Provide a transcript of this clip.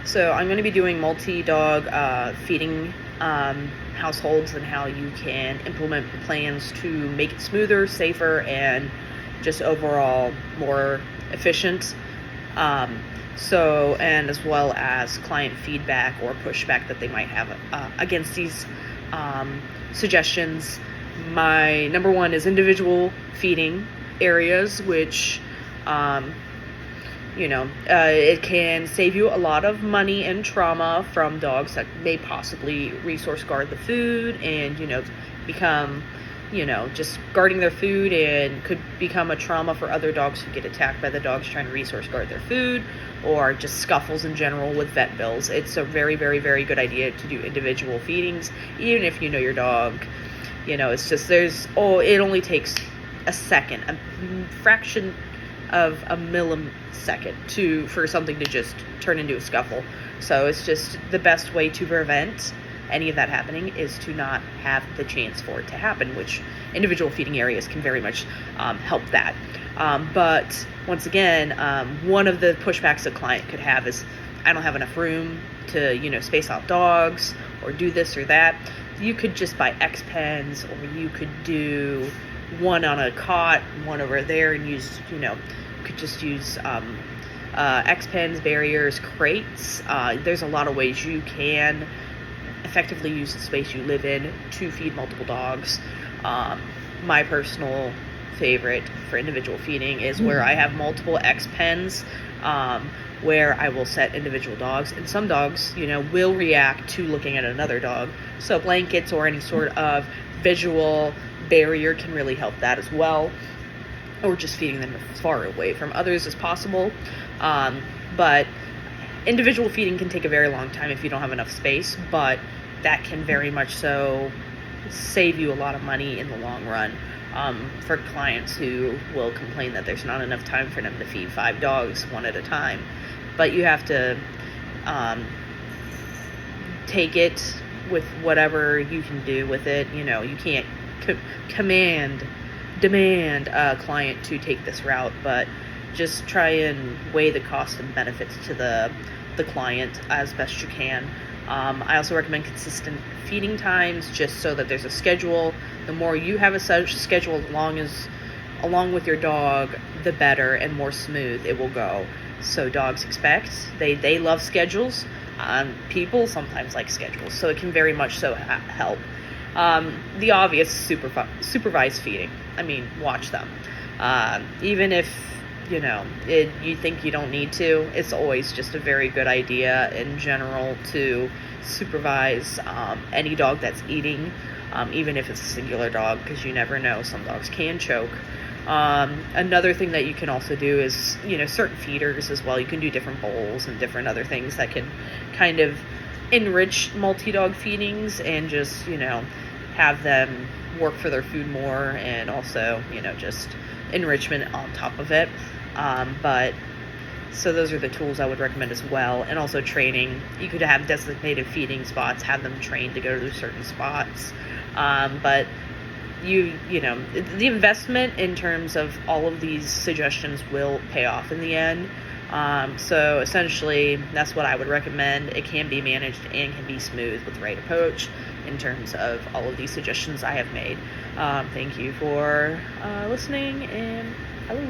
So I'm going to be doing multi-dog feeding households and how you can implement plans to make it smoother, safer, and just overall more efficient. And as well as client feedback or pushback that they might have against these suggestions. My number one is individual feeding areas, which it can save you a lot of money and trauma from dogs that may possibly resource guard the food and, become, just guarding their food, and could become a trauma for other dogs who get attacked by the dogs trying to resource guard their food, or just scuffles in general with vet bills. It's a very, very, very good idea to do individual feedings, even if you know your dog. It's just it only takes a second, a fraction of a millisecond for something to just turn into a scuffle. So it's just the best way to prevent any of that happening is to not have the chance for it to happen, which individual feeding areas can very much help that. But once again, one of the pushbacks a client could have is, I don't have enough room to, space out dogs or do this or that. You could just buy X pens, or you could do one on a cot, one over there, and use, could just use X pens, barriers, crates. There's a lot of ways you can effectively use the space you live in to feed multiple dogs. My personal favorite for individual feeding is where I have multiple X pens, where I will set individual dogs, and some dogs, will react to looking at another dog. So blankets or any sort of visual barrier can really help that as well, or just feeding them as far away from others as possible. But individual feeding can take a very long time if you don't have enough space, but that can very much so save you a lot of money in the long run. For clients who will complain that there's not enough time for them to feed 5 dogs one at a time, but you have to take it with whatever you can do with it. You can't demand a client to take this route, but just try and weigh the cost and benefits to the client as best you can. I also recommend consistent feeding times, just so that there's a schedule. The more you have a schedule along with your dog, the better and more smooth it will go. So dogs expect, they love schedules. People sometimes like schedules, so it can very much so help. The obvious supervised feeding. Watch them. Even if you think you don't need to, it's always just a very good idea in general to supervise any dog that's eating, even if it's a singular dog, because you never know, some dogs can choke. Another thing that you can also do is, certain feeders as well. You can do different bowls and different other things that can kind of enrich multi-dog feedings and just, have them work for their food more, and also, just enrichment on top of it. So those are the tools I would recommend as well. And also training. You could have designated feeding spots, have them trained to go to certain spots. But the investment in terms of all of these suggestions will pay off in the end. So essentially, that's what I would recommend. It can be managed and can be smooth with the right approach in terms of all of these suggestions I have made. Thank you for listening, and hello.